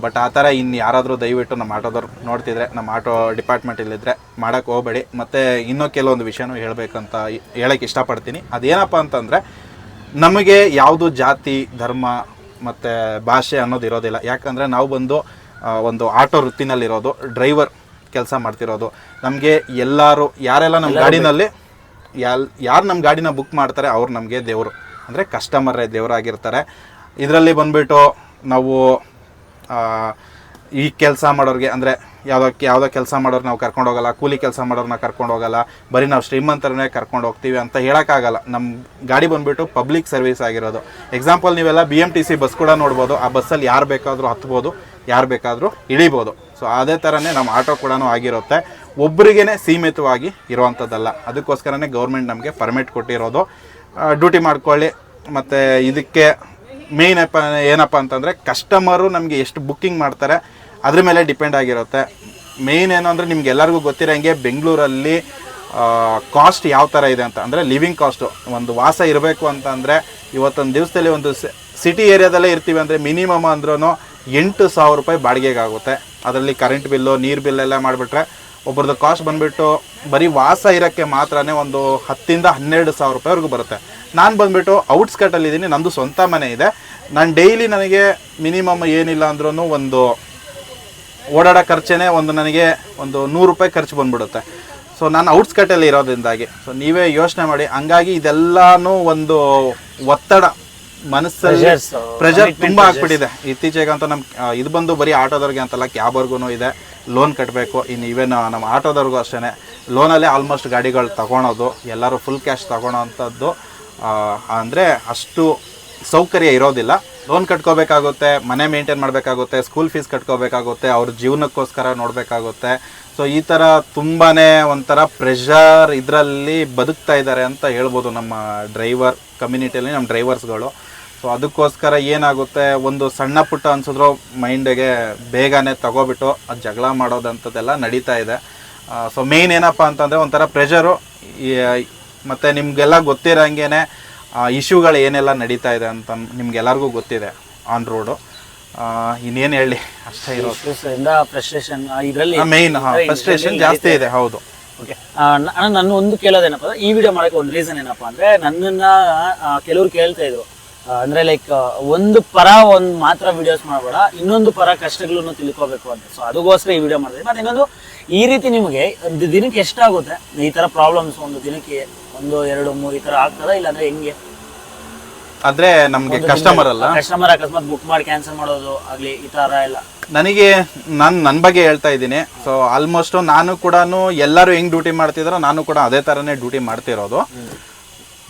[SPEAKER 3] ಬಟ್ ಆ ಥರ ಇನ್ನು ಯಾರಾದರೂ ದಯವಿಟ್ಟು ನಮ್ಮ ಆಟೋದವ್ರು ನೋಡ್ತಿದ್ರೆ, ನಮ್ಮ ಆಟೋ ಡಿಪಾರ್ಟ್ಮೆಂಟಲ್ಲಿದ್ದರೆ ಮಾಡೋಕ್ಕೆ ಹೋಗಬೇಡಿ. ಮತ್ತು ಇನ್ನೂ ಕೆಲವೊಂದು ವಿಷಯನೂ ಹೇಳಬೇಕಂತ ಹೇಳೋಕ್ಕೆ ಇಷ್ಟಪಡ್ತೀನಿ. ಅದೇನಪ್ಪ ಅಂತಂದರೆ, ನಮಗೆ ಯಾವುದು ಜಾತಿ, ಧರ್ಮ ಮತ್ತು ಭಾಷೆ ಅನ್ನೋದು ಇರೋದಿಲ್ಲ. ಯಾಕಂದರೆ ನಾವು ಬಂದು ಒಂದು ಆಟೋ ವೃತ್ತಿನಲ್ಲಿರೋದು, ಡ್ರೈವರ್ ಕೆಲಸ ಮಾಡ್ತಿರೋದು. ನಮಗೆ ಎಲ್ಲರೂ ಯಾರೆಲ್ಲ ನಮ್ಮ ಗಾಡಿನಲ್ಲಿ ಯಾರು ನಮ್ಮ ಗಾಡಿನ ಬುಕ್ ಮಾಡ್ತಾರೆ ಅವ್ರು ನಮಗೆ ದೇವರು, ಅಂದರೆ ಕಸ್ಟಮರೇ ದೇವರಾಗಿರ್ತಾರೆ. ಇದರಲ್ಲಿ ಬಂದುಬಿಟ್ಟು ನಾವು ಈ ಕೆಲಸ ಮಾಡೋರಿಗೆ, ಅಂದರೆ ಯಾವುದೋ ಕೆಲಸ ಮಾಡೋರು ನಾವು ಕರ್ಕೊಂಡು ಹೋಗಲ್ಲ, ಕೂಲಿ ಕೆಲಸ ಮಾಡೋರನ್ನ ಕರ್ಕೊಂಡು ಹೋಗಲ್ಲ, ಬರೀ ನಾವು ಶ್ರೀಮಂತರನ್ನೇ ಕರ್ಕೊಂಡು ಹೋಗ್ತೀವಿ ಅಂತ ಹೇಳೋಕ್ಕಾಗಲ್ಲ. ನಮ್ಮ ಗಾಡಿ ಬಂದುಬಿಟ್ಟು ಪಬ್ಲಿಕ್ ಸರ್ವಿಸ್ ಆಗಿರೋದು. ಎಕ್ಸಾಂಪಲ್ ನೀವೆಲ್ಲ BMTC ಬಸ್ ಕೂಡ ನೋಡ್ಬೋದು. ಆ ಬಸ್ಸಲ್ಲಿ ಯಾರು ಬೇಕಾದರೂ ಹತ್ಬೋದು, ಯಾರು ಬೇಕಾದರೂ ಇಳಿಬೋದು. ಸೊ ಅದೇ ಥರನೇ ನಮ್ಮ ಆಟೋ ಕೂಡ ಆಗಿರುತ್ತೆ. ಒಬ್ಬರಿಗೇ ಸೀಮಿತವಾಗಿ ಇರುವಂಥದ್ದಲ್ಲ. ಅದಕ್ಕೋಸ್ಕರನೇ ಗೌರ್ಮೆಂಟ್ ನಮಗೆ ಪರ್ಮಿಟ್ ಕೊಟ್ಟಿರೋದು. ಡ್ಯೂಟಿ ಮಾಡ್ಕೊಳ್ಳಿ. ಮತ್ತು ಇದಕ್ಕೆ ಮೇಯ್ನ್ ಏನಪ್ಪ ಅಂತಂದರೆ, ಕಸ್ಟಮರು ನಮಗೆ ಎಷ್ಟು ಬುಕ್ಕಿಂಗ್ ಮಾಡ್ತಾರೆ ಅದ್ರ ಮೇಲೆ ಡಿಪೆಂಡ್ ಆಗಿರುತ್ತೆ. ಮೇಯ್ನ್ ಏನು ಅಂದರೆ, ನಿಮ್ಗೆ ಎಲ್ಲರಿಗೂ ಗೊತ್ತಿರೋಂಗೆ ಬೆಂಗಳೂರಲ್ಲಿ ಕಾಸ್ಟ್ ಯಾವ ಥರ ಇದೆ ಅಂತ. ಅಂದರೆ ಲಿವಿಂಗ್ ಕಾಸ್ಟು, ಒಂದು ವಾಸ ಇರಬೇಕು ಅಂತಂದರೆ ಇವತ್ತೊಂದು ದಿವಸದಲ್ಲಿ ಒಂದು ಸಿಟಿ ಏರಿಯಾದಲ್ಲೇ ಇರ್ತೀವಿ ಅಂದರೆ ಮಿನಿಮಮ್ ಅಂದ್ರೂ 8,000 ರೂಪಾಯಿ ಬಾಡಿಗೆಗಾಗುತ್ತೆ. ಅದರಲ್ಲಿ ಕರೆಂಟ್ ಬಿಲ್ಲು, ನೀರು ಬಿಲ್ಲೆಲ್ಲ ಮಾಡಿಬಿಟ್ರೆ ಒಬ್ರದ್ದು ಕಾಸ್ಟ್ ಬಂದುಬಿಟ್ಟು ಬರೀ ವಾಸ ಇರೋಕ್ಕೆ ಮಾತ್ರನೇ ಒಂದು 10,000 to 12,000 ರೂಪಾಯಿವರೆಗೂ ಬರುತ್ತೆ. ನಾನು ಬಂದುಬಿಟ್ಟು ಔಟ್ಸ್ಕರ್ಟಲ್ಲಿದ್ದೀನಿ, ನಂದು ಸ್ವಂತ ಮನೆ ಇದೆ. ನಾನು ಡೈಲಿ ನನಗೆ ಮಿನಿಮಮ್ ಏನಿಲ್ಲ ಅಂದ್ರೂ ಒಂದು ಓಡಾಡೋ ಖರ್ಚೇ ನನಗೆ ಒಂದು 100 ರೂಪಾಯಿ ಖರ್ಚು ಬಂದುಬಿಡುತ್ತೆ. ಸೊ ನಾನು ಔಟ್ಸ್ಕರ್ಟಲ್ಲಿ ಇರೋದ್ರಿಂದಾಗಿ. ಸೊ ನೀವೇ ಯೋಚನೆ ಮಾಡಿ. ಹಂಗಾಗಿ ಇದೆಲ್ಲನೂ ಒಂದು ಒತ್ತಡ, ಮನಸ್ಸಲ್ಲಿ ಪ್ರೆಷರ್ ತುಂಬ ಆಗ್ಬಿಟ್ಟಿದೆ ಇತ್ತೀಚೆಗಂತ. ನಮ್ಮ ಇದು ಬಂದು ಬರೀ ಆಟೋದವ್ರಿಗೆ ಅಂತಲ್ಲ, ಕ್ಯಾಬರ್ಗೂ ಇದೆ. ಲೋನ್ ಕಟ್ಟಬೇಕು. ಇನ್ನು ಇವೇನ್ ನಮ್ಮ ಆಟೋದವ್ರಿಗೂ ಅಷ್ಟೇ ಲೋನಲ್ಲೇ ಆಲ್ಮೋಸ್ಟ್ ಗಾಡಿಗಳು ತೊಗೊಳೋದು, ಎಲ್ಲರೂ ಫುಲ್ ಕ್ಯಾಶ್ ತೊಗೊಳೋ ಅಂಥದ್ದು. ಅಂದರೆ ಅಷ್ಟು ಸೌಕರ್ಯ ಇರೋದಿಲ್ಲ. ಲೋನ್ ಕಟ್ಕೋಬೇಕಾಗುತ್ತೆ, ಮನೆ ಮೇಂಟೈನ್ ಮಾಡಬೇಕಾಗುತ್ತೆ, ಸ್ಕೂಲ್ ಫೀಸ್ ಕಟ್ಕೋಬೇಕಾಗುತ್ತೆ, ಅವ್ರ ಜೀವನಕ್ಕೋಸ್ಕರ ನೋಡಬೇಕಾಗುತ್ತೆ. ಸೊ ಈ ಥರ ತುಂಬಾ ಒಂಥರ ಪ್ರೆಷರ್ ಇದರಲ್ಲಿ ಬದುಕ್ತಾ ಇದ್ದಾರೆ ಅಂತ ಹೇಳ್ಬೋದು ನಮ್ಮ ಡ್ರೈವರ್ ಕಮ್ಯುನಿಟಿಯಲ್ಲಿ, ನಮ್ಮ ಡ್ರೈವರ್ಸ್ಗಳು. ಸೊ ಅದಕ್ಕೋಸ್ಕರ ಏನಾಗುತ್ತೆ, ಒಂದು ಸಣ್ಣ ಪುಟ್ಟ ಅನ್ಸಿದ್ರು ಮೈಂಡಿಗೆ ಬೇಗನೆ ತಗೋಬಿಟ್ಟು ಅದು ಜಗಳ ಮಾಡೋದಂಥದ್ದೆಲ್ಲ ನಡೀತಾ ಇದೆ. ಸೊ ಮೇಯ್ನ್ ಏನಪ್ಪ ಅಂತಂದರೆ ಒಂಥರ ಪ್ರೆಷರು. ಮತ್ತು ನಿಮಗೆಲ್ಲ ಗೊತ್ತಿರೋಂಗೆ ಇಶ್ಯೂಗಳು ಏನೆಲ್ಲ ನಡೀತಾ ಇದೆ ಅಂತ ನಿಮ್ಗೆಲ್ಲರಿಗೂ ಗೊತ್ತಿದೆ ಆನ್ ರೋಡು. ಇನ್ನೇನು ಹೇಳಿ, ಅಷ್ಟೇ ಇರೋದು.
[SPEAKER 7] ಫ್ರಸ್ಟ್ರೇಷನ್ ಇದರಲ್ಲಿ
[SPEAKER 3] ಮೇಯ್ನ್ ಫ್ರಸ್ಟ್ರೇಷನ್ ಜಾಸ್ತಿ ಇದೆ. ಹೌದು.
[SPEAKER 7] ಓಕೆ, ನನ್ನ ಒಂದು ಕೇಳೋದೇನಪ್ಪ ಅಂದ್ರೆ, ಈ ವಿಡಿಯೋ ಮಾಡೋಕ್ಕೆ ಒಂದು ರೀಸನ್ ಏನಪ್ಪ ಅಂದರೆ, ನನ್ನನ್ನು ಕೆಲವ್ರು ಕೇಳ್ತಾ ಇದ್ರು, ಅಂದರೆ ಲೈಕ್ ಒಂದು ಮಾತ್ರ ವಿಡಿಯೋಸ್ ಮಾಡಬೇಡ, ಇನ್ನೊಂದು ಪರ ಕಷ್ಟಗಳನ್ನು ತಿಳ್ಕೋಬೇಕು ಅಂತ. ಸೊ ಅದಕ್ಕೋಸ್ಕರ ಈ ವಿಡಿಯೋ ಮಾಡಿದೆ. ಮತ್ತು ಇನ್ನೊಂದು, ಈ ರೀತಿ ನಿಮಗೆ ಒಂದು ದಿನಕ್ಕೆ ಎಷ್ಟಾಗುತ್ತೆ ಈ ಥರ ಪ್ರಾಬ್ಲಮ್ಸ್? ಒಂದು ದಿನಕ್ಕೆ 1, 2, 3 ಈ ಥರ ಆಗ್ತದಾ, ಇಲ್ಲಾಂದ್ರೆ ಹೆಂಗೆ?
[SPEAKER 3] ಅಂದರೆ ನಮಗೆ ಕಸ್ಟಮರ್
[SPEAKER 7] ಅಕಸ್ಮಾತ್ ಬುಕ್ ಮಾಡಿ ಕ್ಯಾನ್ಸಲ್ ಮಾಡೋದು ಆಗಲಿ, ಈ ಥರ ಎಲ್ಲ
[SPEAKER 3] ನನಗೆ ನನ್ನ ಬಗ್ಗೆ ಹೇಳ್ತಾ ಇದ್ದೀನಿ. ಸೊ ಆಲ್ಮೋಸ್ಟ್ ನಾನು ಕೂಡ ಎಲ್ಲರೂ ಹೆಂಗೆ ಡ್ಯೂಟಿ ಮಾಡ್ತಿದ್ದಾರೋ ನಾನು ಕೂಡ ಅದೇ ಥರನೇ ಡ್ಯೂಟಿ ಮಾಡ್ತಿರೋದು.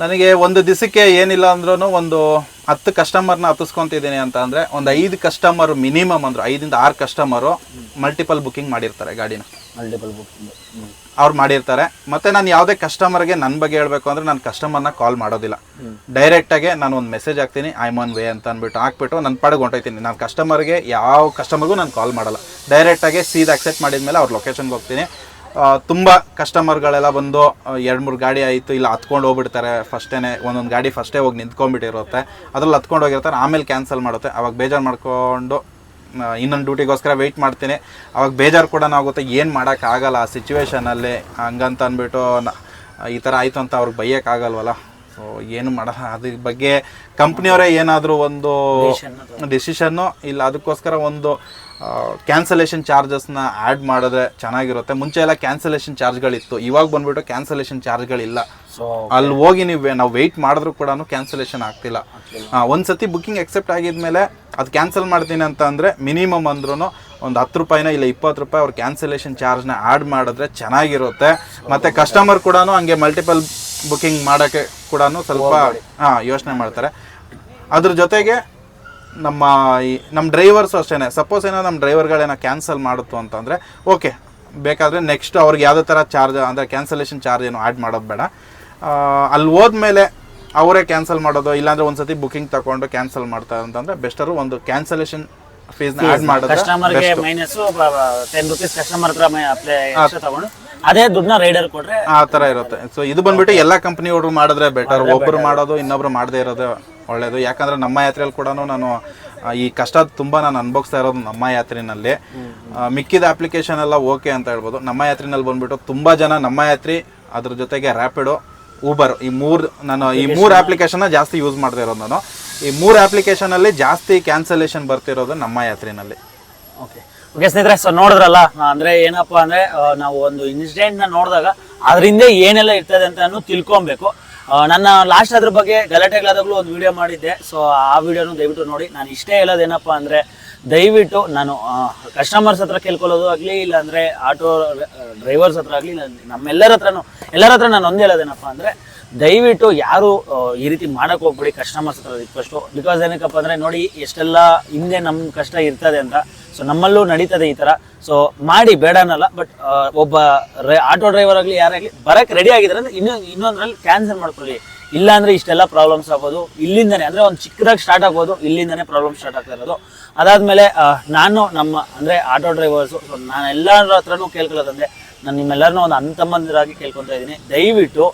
[SPEAKER 3] ನನಗೆ ಒಂದು ದಿವಸಕ್ಕೆ ಏನಿಲ್ಲ ಅಂದ್ರೂ ಒಂದು 10 ಕಸ್ಟಮರ್ನ ಹತ್ತಿಸ್ಕೊತಿದ್ದೀನಿ ಅಂತ ಅಂದರೆ, ಒಂದು 5 ಕಸ್ಟಮರು ಮಿನಿಮಮ್ ಅಂದರು 5 ಇಂದ 6 ಕಸ್ಟಮರು ಮಲ್ಟಿಪಲ್ ಬುಕ್ಕಿಂಗ್ ಮಾಡಿರ್ತಾರೆ ಗಾಡಿನ.
[SPEAKER 7] ಮಲ್ಟಿಪಲ್ ಬುಕ್ಕಿಂಗ್
[SPEAKER 3] ಅವ್ರು ಮಾಡಿರ್ತಾರೆ. ಮತ್ತು ನಾನು ಯಾವುದೇ ಕಸ್ಟಮರ್ಗೆ ನನ್ನ ಬಗ್ಗೆ ಹೇಳಬೇಕು ಅಂದರೆ, ನಾನು ಕಸ್ಟಮರ್ನ ಕಾಲ್ ಮಾಡೋದಿಲ್ಲ. ಡೈರೆಕ್ಟಾಗೆ ನಾನು ಒಂದು ಮೆಸೇಜ್ ಹಾಕ್ತೀನಿ, ಐಮ್ ಆನ್ ವೇ ಅಂತ ಅಂದ್ಬಿಟ್ಟು ಹಾಕ್ಬಿಟ್ಟು ನನ್ನ ಪಾಡಿಗೆ ಹೊಂಟೋಯ್ತೀನಿ. ನಾನು ಕಸ್ಟಮರ್ಗೆ ಯಾವ ಕಸ್ಟಮರ್ಗೂ ನಾನು ಕಾಲ್ ಮಾಡಲ್ಲ. ಡೈರೆಕ್ಟಾಗೆ ಸೀದಾ ಅಕ್ಸೆಪ್ಟ್ ಮಾಡಿದ್ಮೇಲೆ ಅವ್ರ ಲೊಕೇಶನ್ಗೆ ಹೋಗ್ತೀನಿ. ತುಂಬ ಕಸ್ಟಮರ್ಗಳೆಲ್ಲ ಬಂದು 2-3 ಗಾಡಿ ಆಯಿತು ಇಲ್ಲ ಹತ್ಕೊಂಡು ಹೋಗ್ಬಿಡ್ತಾರೆ. ಒಂದೊಂದು ಗಾಡಿ ಫಸ್ಟೇ ಹೋಗಿ ನಿಂತ್ಕೊಂಡ್ಬಿಟ್ಟಿರುತ್ತೆ, ಅದ್ರಲ್ಲಿ ಹತ್ಕೊಂಡು ಹೋಗಿರ್ತಾರೆ, ಆಮೇಲೆ ಕ್ಯಾನ್ಸಲ್ ಮಾಡುತ್ತೆ. ಅವಾಗ ಬೇಜಾರು ಮಾಡ್ಕೊಂಡು ಇನ್ನೊಂದು ಡ್ಯೂಟಿಗೋಸ್ಕರ ವೆಯ್ಟ್ ಮಾಡ್ತೀನಿ. ಅವಾಗ ಬೇಜಾರು ಕೂಡ ಆಗುತ್ತೆ, ಏನು ಮಾಡೋಕ್ಕಾಗಲ್ಲ ಆ ಸಿಚುವೇಶನಲ್ಲಿ. ಹಂಗಂತ ಅಂದ್ಬಿಟ್ಟು ಈ ಥರ ಆಯಿತು ಅಂತ ಅವ್ರಿಗೆ ಬೈಯೋಕ್ಕಾಗಲ್ವಲ್ಲ. ಸೊ ಏನು ಮಾಡೋಣ, ಅದ್ರ ಬಗ್ಗೆ ಕಂಪ್ನಿಯವರೇ ಏನಾದರೂ ಒಂದು ಡಿಸಿಷನ್ನು ಇಲ್ಲ, ಅದಕ್ಕೋಸ್ಕರ ಒಂದು ಕ್ಯಾನ್ಸಲೇಷನ್ ಚಾರ್ಜಸ್ನ ಆ್ಯಡ್ ಮಾಡಿದ್ರೆ ಚೆನ್ನಾಗಿರುತ್ತೆ. ಮುಂಚೆ ಎಲ್ಲ ಕ್ಯಾನ್ಸಲೇಷನ್ ಚಾರ್ಜ್ಗಳಿತ್ತು, ಇವಾಗ ಬಂದುಬಿಟ್ಟು ಕ್ಯಾನ್ಸಲೇಷನ್ ಚಾರ್ಜ್ಗಳಿಲ್ಲ. ಸೊ ಅಲ್ಲಿ ಹೋಗಿ ನಾವು ವೆಯ್ಟ್ ಮಾಡಿದ್ರು ಕೂಡ ಕ್ಯಾನ್ಸಲೇಷನ್ ಆಗ್ತಿಲ್ಲ. ಒಂದು ಸತಿ ಬುಕ್ಕಿಂಗ್ ಎಕ್ಸೆಪ್ಟ್ ಆಗಿದ್ಮೇಲೆ ಅದು ಕ್ಯಾನ್ಸಲ್ ಮಾಡ್ತೀನಿ ಅಂತ ಅಂದರೆ ಮಿನಿಮಮ್ ಅಂದ್ರೂ ಒಂದು 10 ರೂಪಾಯಿನ ಇಲ್ಲ 20 ರೂಪಾಯಿ ಅವ್ರು ಕ್ಯಾನ್ಸಲೇಷನ್ ಚಾರ್ಜ್ನ ಆ್ಯಡ್ ಮಾಡಿದ್ರೆ ಚೆನ್ನಾಗಿರುತ್ತೆ. ಮತ್ತು ಕಸ್ಟಮರ್ ಕೂಡ ಹಂಗೆ ಮಲ್ಟಿಪಲ್ ಬುಕ್ಕಿಂಗ್ ಮಾಡೋಕ್ಕೆ ಕೂಡ ಸ್ವಲ್ಪ ಯೋಚನೆ ಮಾಡ್ತಾರೆ. ಅದ್ರ ಜೊತೆಗೆ ನಮ್ಮ ಡ್ರೈವರ್ಸು ಅಷ್ಟೇ. ಸಪೋಸ್ ಏನೋ ನಮ್ಮ ಡ್ರೈವರ್ಗಳೇನೋ ಕ್ಯಾನ್ಸಲ್ ಮಾಡುತ್ತು ಅಂತಂದರೆ ಓಕೆ, ಬೇಕಾದರೆ ನೆಕ್ಸ್ಟ್ ಅವ್ರಿಗೆ ಯಾವುದೇ ಥರ ಚಾರ್ಜ್ ಅಂದರೆ ಕ್ಯಾನ್ಸಲೇಷನ್ ಚಾರ್ಜ್ ಏನು ಆ್ಯಡ್ ಮಾಡೋದು ಬೇಡ. ಅಲ್ಲಿ ಹೋದ್ಮೇಲೆ ಅವರೇ ಕ್ಯಾನ್ಸಲ್ ಮಾಡೋದು, ಇಲ್ಲಾಂದರೆ ಒಂದು ಸತಿ ಬುಕ್ಕಿಂಗ್ ತಗೊಂಡು ಕ್ಯಾನ್ಸಲ್ ಮಾಡ್ತಾರೆ ಅಂತಂದರೆ ಬೆಸ್ಟರು. ಒಂದು ಕ್ಯಾನ್ಸಲೇಷನ್ ಫೀಸ್ನ ಆ್ಯಡ್ ಮಾಡಿದ್ರೆ
[SPEAKER 7] ಕಸ್ಟಮರ್ಗೆ ಮೈನಸ್ 10 ರೂಪೀಸ್ ಕಸ್ಟಮರ್ ಹತ್ರ ಅಪ್ಲೈ ಎಕ್ಸ್ಟ್ರಾ ತಗೊಂಡು ಅದೇ ದುಡ್ಡನ್ನ ರೈಡರ್ ಕೊಟ್ರೆ
[SPEAKER 3] ಆ ತರ ಇರುತ್ತೆ. ಸೊ ಇದು ಬಂದ್ಬಿಟ್ಟು ಎಲ್ಲಾ ಕಂಪನಿ ಹುಡುಗರು ಮಾಡಿದ್ರೆ ಬೆಟರ್, ಒಬ್ರು ಮಾಡೋದು ಇನ್ನೊಬ್ರು ಮಾಡದೇ ಇರೋದು ಒಳ್ಳೇದು. ಯಾಕಂದ್ರೆ ನಮ್ಮ ಯಾತ್ರೆಯಲ್ಲಿ ಕೂಡ ನಾನು ಈ ಕಷ್ಟ ತುಂಬಾ ನಾನು ಅನುಭವಿಸ್ತಾ ಇರೋದು ನಮ್ಮ ಯಾತ್ರೆನಲ್ಲಿ. ಮಿಕ್ಕಿದ ಅಪ್ಲಿಕೇಶನ್ ಎಲ್ಲ ಓಕೆ ಅಂತ ಹೇಳ್ಬೋದು. ನಮ್ಮ ಯಾತ್ರೆನಲ್ಲಿ ಬಂದ್ಬಿಟ್ಟು ತುಂಬಾ ಜನ ನಮ್ಮ ಯಾತ್ರಿ, ಅದ್ರ ಜೊತೆಗೆ ರ್ಯಾಪಿಡೋ, ಊಬರ್, ಈ ಮೂರು ಅಪ್ಲಿಕೇಶನ್ ಜಾಸ್ತಿ ಯೂಸ್ ಮಾಡ್ತಾ ಇರೋದು ನಾನು. ಈ 3 ಅಪ್ಲಿಕೇಶನ್ ಅಲ್ಲಿ ಜಾಸ್ತಿ ಕ್ಯಾನ್ಸಲೇಷನ್ ಬರ್ತಿರೋದು ನಮ್ಮ ಯಾತ್ರೆನಲ್ಲಿ.
[SPEAKER 7] ಓಕೆ ಸ್ನೇಹಿತರೆ, ಸೊ ನೋಡಿದ್ರಲ್ಲ, ಅಂದ್ರೆ ಏನಪ್ಪಾ ಅಂದ್ರೆ ನಾವು ಒಂದು ಇನ್ಸಿಡೆಂಟ್ ನ ನೋಡಿದಾಗ ಅದರಿಂದ ಏನೆಲ್ಲ ಇರ್ತದೆ ಅಂತ ತಿಳ್ಕೊಬೇಕು. ನನ್ನ ಲಾಸ್ಟ್ ಅದ್ರ ಬಗ್ಗೆ ಗಲಾಟೆಗಳಾದಾಗಲೂ ಒಂದು ವಿಡಿಯೋ ಮಾಡಿದ್ದೆ. ಸೊ ಆ ವಿಡಿಯೋನು ದಯವಿಟ್ಟು ನೋಡಿ. ನಾನು ಇಷ್ಟೇ ಹೇಳೋದೇನಪ್ಪ ಅಂದ್ರೆ, ದಯವಿಟ್ಟು ನಾನು ಕಸ್ಟಮರ್ಸ್ ಹತ್ರ ಕೇಳ್ಕೊಳ್ಳೋದು ಆಗಲಿ, ಇಲ್ಲಾಂದ್ರೆ ಆಟೋ ಡ್ರೈವರ್ಸ್ ಹತ್ರ ಆಗಲಿ, ಎಲ್ಲರ ಹತ್ರ ನಾನು ಒಂದೇ ಹೇಳೋದೇನಪ್ಪ ಅಂದ್ರೆ, ದಯವಿಟ್ಟು ಯಾರು ಈ ರೀತಿ ಮಾಡಕ್ ಹೋಗ್ಬಿಡಿ ಕಸ್ಟಮರ್ಸ್ ಹತ್ರ ರಿಕ್ವೆಸ್ಟು. ಬಿಕಾಸ್ ಏನಕ್ಕಪ್ಪ ಅಂದ್ರೆ, ನೋಡಿ ಎಷ್ಟೆಲ್ಲ ಹಿಂದೆ ನಮ್ಮ ಕಷ್ಟ ಇರ್ತದೆ ಅಂತ. ಸೊ ನಮ್ಮಲ್ಲೂ ನಡೀತದೆ ಈ ತರ. ಸೊ ಮಾಡಿ, ಬೇಡ ಅನ್ನಲ್ಲ, ಬಟ್ ಒಬ್ಬ ಆಟೋ ಡ್ರೈವರ್ ಆಗಲಿ ಯಾರಾಗಲಿ ಬರಕ್ ರೆಡಿ ಆಗಿದ್ರೆ ಅಂದ್ರೆ ಇನ್ನೊಂದ್ರಲ್ಲಿ ಕ್ಯಾನ್ಸಲ್ ಮಾಡ್ಕೊಳ್ಳಿ. ಇಲ್ಲ ಅಂದ್ರೆ ಇಷ್ಟೆಲ್ಲ ಪ್ರಾಬ್ಲಮ್ಸ್ ಆಗೋದು ಇಲ್ಲಿಂದಾನೆ. ಅಂದ್ರೆ ಒಂದು ಚಿಕ್ಕದಾಗಿ ಸ್ಟಾರ್ಟ್ ಆಗ್ಬೋದು, ಇಲ್ಲಿಂದಾನೆ ಪ್ರಾಬ್ಲಮ್ ಸ್ಟಾರ್ಟ್ ಆಗ್ತಾ ಇರೋದು. ಅದಾದ್ಮೇಲೆ ನಾನು ನಮ್ಮ ಅಂದ್ರೆ ಆಟೋ ಡ್ರೈವರ್ಸು, ನಾನು ಎಲ್ಲರ ಹತ್ರನೂ ಕೇಳ್ಕೊಳ್ಳೋದಂದ್ರೆ, ನಾನು ನಿಮ್ಮೆಲ್ಲರನ್ನೂ ಒಂದು ಅಂತಮ್ಮಂದಿರಾಗಿ ಕೇಳ್ಕೊತಾ ಇದ್ದೀನಿ, ದಯವಿಟ್ಟು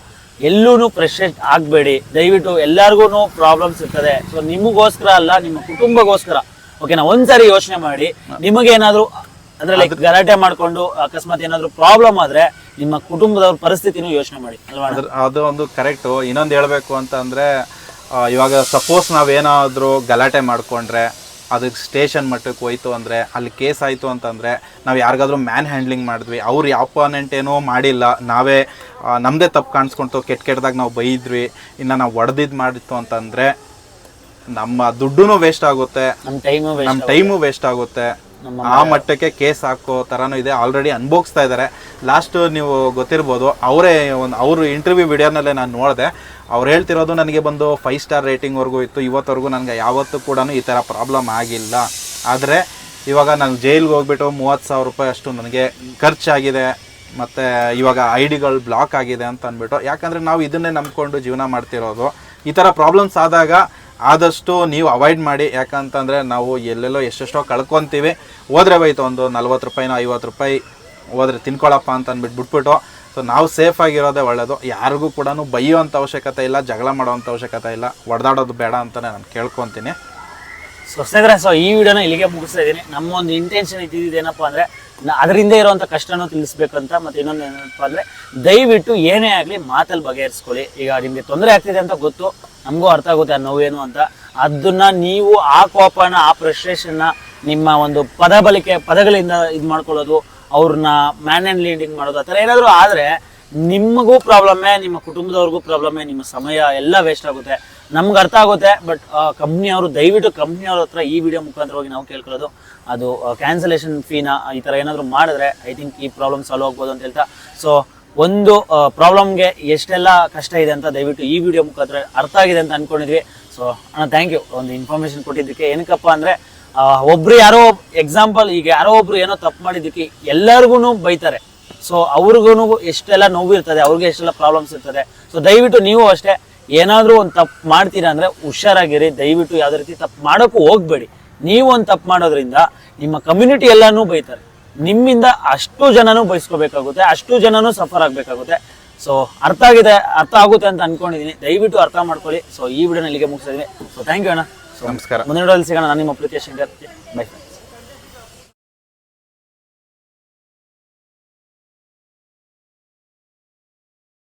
[SPEAKER 7] ಎಲ್ಲೂ ಫ್ರಸ್ಟ್ರೇಟ್ ಆಗಬೇಡಿ. ದಯವಿಟ್ಟು ಎಲ್ಲರಿಗೂ ಪ್ರಾಬ್ಲಮ್ಸ್ ಇರ್ತದೆ. ಸೊ ನಿಮಗೋಸ್ಕರ ಅಲ್ಲ, ನಿಮ್ಮ ಕುಟುಂಬಗೋಸ್ಕರ. ಓಕೆನಾ, ಒಂದ್ಸರಿ ಯೋಚನೆ ಮಾಡಿ. ನಿಮಗೇನಾದ್ರೂ ಅಂದ್ರೆ ಲೈಕ್ ಗಲಾಟೆ ಮಾಡ್ಕೊಂಡು ಅಕಸ್ಮಾತ್ ಏನಾದ್ರು ಪ್ರಾಬ್ಲಮ್ ಆದ್ರೆ ನಿಮ್ಮ ಕುಟುಂಬದವ್ರ ಪರಿಸ್ಥಿತಿನೂ ಯೋಚನೆ ಮಾಡಿ ಅಲ್ವಾ?
[SPEAKER 3] ಅದು ಒಂದು ಕರೆಕ್ಟ್. ಇನ್ನೊಂದು ಹೇಳ್ಬೇಕು ಅಂತ ಅಂದ್ರೆ, ಇವಾಗ ಸಪೋಸ್ ನಾವೇನಾದ್ರೂ ಗಲಾಟೆ ಮಾಡ್ಕೊಂಡ್ರೆ, ಅದಕ್ಕೆ ಸ್ಟೇಷನ್ ಮಟ್ಟಕ್ಕೆ ಹೋಯ್ತು ಅಂದರೆ, ಅಲ್ಲಿ ಕೇಸ್ ಆಯಿತು ಅಂತಂದರೆ, ನಾವು ಯಾರಿಗಾದ್ರೂ ಮ್ಯಾನ್ ಹ್ಯಾಂಡ್ಲಿಂಗ್ ಮಾಡಿದ್ವಿ, ಅವ್ರು ಯಾವ ಅಪೋನೆಂಟ್ ಏನೋ ಮಾಡಿಲ್ಲ, ನಾವೇ ನಮ್ಮದೇ ತಪ್ಪು ಕಾಣಿಸ್ಕೊಂತು, ಕೆಟ್ಟದಾಗ ನಾವು ಬೈದ್ವಿ, ಇನ್ನು ನಾವು ಹೊಡೆದಿದ್ದು ಮಾಡಿತ್ತು ಅಂತಂದರೆ ನಮ್ಮ ದುಡ್ಡು ವೇಸ್ಟ್ ಆಗುತ್ತೆ, ನಮ್ಮ ಟೈಮು ವೇಸ್ಟ್ ಆಗುತ್ತೆ. ಆ ಮಟ್ಟಕ್ಕೆ ಕೇಸ್ ಹಾಕೋ ಥರನೂ ಇದೆ. ಆಲ್ರೆಡಿ ಅನುಭವಿಸ್ತಾ ಇದ್ದಾರೆ. ಲಾಸ್ಟ್ ನೀವು ಗೊತ್ತಿರ್ಬೋದು, ಅವರು ಇಂಟರ್ವ್ಯೂ ವಿಡಿಯೋನಲ್ಲೇ ನಾನು ನೋಡಿದೆ. ಅವ್ರು ಹೇಳ್ತಿರೋದು, ನನಗೆ ಬಂದು 5 ಸ್ಟಾರ್ ರೇಟಿಂಗ್ವರೆಗೂ ಇತ್ತು, ಇವತ್ತವರೆಗೂ ನನಗೆ ಯಾವತ್ತೂ ಕೂಡ ಈ ಥರ ಪ್ರಾಬ್ಲಮ್ ಆಗಿಲ್ಲ. ಆದರೆ ಇವಾಗ ನಾನು ಜೈಲ್ಗೆ ಹೋಗ್ಬಿಟ್ಟು 30,000 ರೂಪಾಯಿ ಅಷ್ಟು ನನಗೆ ಖರ್ಚಾಗಿದೆ, ಮತ್ತು ಇವಾಗ ID ಗಳು ಬ್ಲಾಕ್ ಆಗಿದೆ ಅಂತ ಅಂದ್ಬಿಟ್ಟು. ಯಾಕಂದರೆ ನಾವು ಇದನ್ನೇ ನಂಬ್ಕೊಂಡು ಜೀವನ ಮಾಡ್ತಿರೋದು. ಈ ಥರ ಪ್ರಾಬ್ಲಮ್ಸ್ ಆದಾಗ ಆದಷ್ಟು ನೀವು ಅವಾಯ್ಡ್ ಮಾಡಿ. ಯಾಕಂತಂದರೆ ನಾವು ಎಲ್ಲೆಲ್ಲೋ ಎಷ್ಟೆಷ್ಟೋ ಕಳ್ಕೊತೀವಿ. ಹೋದ್ರೆ ಹೋಯ್ತು, ಒಂದು 40 ರೂಪಾಯಿನೋ 50 ರೂಪಾಯಿ ಹೋದ್ರೆ ತಿನ್ಕೊಳ್ಳಪ್ಪ ಅಂತ ಅಂದ್ಬಿಟ್ಟು ಬಿಟ್ಬಿಟ್ಟು. ಸೊ ನಾವು ಸೇಫಾಗಿರೋದೇ ಒಳ್ಳೆಯದು. ಯಾರಿಗೂ ಕೂಡ ಬೈಯೋವಂಥ ಅವಶ್ಯಕತೆ ಇಲ್ಲ, ಜಗಳ ಮಾಡೋವಂಥ ಅವಶ್ಯಕತೆ ಇಲ್ಲ, ಹೊಡೆದಾಡೋದು ಬೇಡ ಅಂತಲೇ ನಾನು ಕೇಳ್ಕೊತೀನಿ.
[SPEAKER 7] ಸೊ ಸ್ನೇಹಿತರೆ, ಸೊ ಈ ವಿಡಿಯೋನ ಇಲ್ಲಿಗೆ ಮುಗಿಸ್ತಾ ಇದ್ದೀನಿ. ನಮ್ಮ ಒಂದು ಇಂಟೆನ್ಷನ್ ಇದ್ದಿದ್ದೇನಪ್ಪ ಅಂದರೆ, ಅದರಿಂದ ಇರುವಂಥ ಕಷ್ಟನೂ ತಿಳಿಸ್ಬೇಕಂತ. ಮತ್ತು ಇನ್ನೊಂದು ಏನಪ್ಪ ಅಂದರೆ, ದಯವಿಟ್ಟು ಏನೇ ಆಗಲಿ ಮಾತಲ್ಲಿ ಬಗೆಹರಿಸ್ಕೊಳ್ಳಿ. ಈಗ ನಿಮಗೆ ತೊಂದರೆ ಆಗ್ತಿದೆ ಅಂತ ಗೊತ್ತು, ನಮಗೂ ಅರ್ಥ ಆಗುತ್ತೆ ಆ ನೋವೇನು ಅಂತ. ಅದನ್ನ ನೀವು ಆ ಕೋಪನ, ಆ ಫ್ರಸ್ಟ್ರೇಷನ್ನ ನಿಮ್ಮ ಒಂದು ಪದಗಳಿಂದ ಇದು ಮಾಡ್ಕೊಳ್ಳೋದು, ಅವ್ರನ್ನ ಮ್ಯಾನ್ ಆ್ಯಂಡ್ ಲೀಡಿಂಗ್ ಮಾಡೋದು, ಆ ಥರ ಏನಾದರೂ ಆದರೆ ನಿಮಗೂ ಪ್ರಾಬ್ಲಮ್ಮೇ, ನಿಮ್ಮ ಕುಟುಂಬದವ್ರಿಗೂ ಪ್ರಾಬ್ಲಮ್ಮೇ, ನಿಮ್ಮ ಸಮಯ ಎಲ್ಲ ವೇಸ್ಟ್ ಆಗುತ್ತೆ. ನಮ್ಗೆ ಅರ್ಥ ಆಗುತ್ತೆ. ಬಟ್ ಕಂಪ್ನಿಯವರು, ದಯವಿಟ್ಟು ಕಂಪ್ನಿಯವ್ರ ಹತ್ರ ಈ ವಿಡಿಯೋ ಮುಖಾಂತರವಾಗಿ ನಾವು ಕೇಳ್ಕೊಳ್ಳೋದು, ಅದು ಕ್ಯಾನ್ಸಲೇಷನ್ ಫೀನ ಈ ಥರ ಏನಾದರೂ ಮಾಡಿದ್ರೆ ಐ ಥಿಂಕ್ ಈ ಪ್ರಾಬ್ಲಮ್ ಸಾಲ್ವ್ ಆಗ್ಬೋದು ಅಂತ ಹೇಳ್ತಾ. ಸೊ ಒಂದು ಪ್ರಾಬ್ಲಮ್ಗೆ ಎಷ್ಟೆಲ್ಲ ಕಷ್ಟ ಇದೆ ಅಂತ ದಯವಿಟ್ಟು ಈ ವಿಡಿಯೋ ಮುಖಾಂತರ ಅರ್ಥ ಆಗಿದೆ ಅಂತ ಅನ್ಕೊಂಡಿದ್ವಿ. ಸೊ ಥ್ಯಾಂಕ್ ಯು ಒಂದು ಇನ್ಫಾರ್ಮೇಶನ್ ಕೊಟ್ಟಿದ್ದಕ್ಕೆ. ಏನಕ್ಕಪ್ಪ ಅಂದರೆ, ಒಬ್ರು ಯಾರೋ ಎಕ್ಸಾಂಪಲ್, ಈಗ ಯಾರೋ ಒಬ್ರು ಏನೋ ತಪ್ಪು ಮಾಡಿದ್ದಕ್ಕೆ ಎಲ್ಲರಿಗೂ ಬೈತಾರೆ. ಸೊ ಅವ್ರಿಗೂ ಎಷ್ಟೆಲ್ಲ ನೋವು ಇರ್ತದೆ, ಅವ್ರಿಗೆ ಎಷ್ಟೆಲ್ಲ ಪ್ರಾಬ್ಲಮ್ಸ್ ಇರ್ತದೆ. ಸೊ ದಯವಿಟ್ಟು ನೀವು ಅಷ್ಟೇ, ಏನಾದರೂ ಒಂದು ತಪ್ಪು ಮಾಡ್ತೀರಾ ಅಂದರೆ ಹುಷಾರಾಗಿರಿ. ದಯವಿಟ್ಟು ಯಾವುದೇ ರೀತಿ ತಪ್ಪು ಮಾಡೋಕ್ಕೂ ಹೋಗ್ಬೇಡಿ. ನೀವು ಒಂದು ತಪ್ಪು ಮಾಡೋದ್ರಿಂದ ನಿಮ್ಮ ಕಮ್ಯುನಿಟಿ ಎಲ್ಲನೂ ಬೈತಾರೆ, ನಿಮ್ಮಿಂದ ಅಷ್ಟು ಜನನೂ ಬಯಸ್ಕೋಬೇಕಾಗುತ್ತೆ, ಅಷ್ಟು ಜನನೂ ಸಫರ್ ಆಗಬೇಕಾಗುತ್ತೆ. ಸೊ ಅರ್ಥ ಆಗುತ್ತೆ ಅಂತ ಅನ್ಕೊಂಡಿದ್ದೀನಿ. ದಯವಿಟ್ಟು ಅರ್ಥ ಮಾಡ್ಕೊಳ್ಳಿ. ಸೊ ಈ ವಿಡಿಯೋನ ಇಲ್ಲಿಗೆ ಮುಗಿಸಿದ್ವಿ. ಸೊ ಥ್ಯಾಂಕ್ ಯು ಅಣ್ಣ.
[SPEAKER 3] ನಮಸ್ಕಾರ.
[SPEAKER 7] ಮುಂದಿನ ವಿಡಿಯೋದಲ್ಲಿ ಸಿಗೋಣ. ನಾನು ನಿಮ್ಮ ಅಪ್ಲಿಕೇಶನ್ ಬೈ.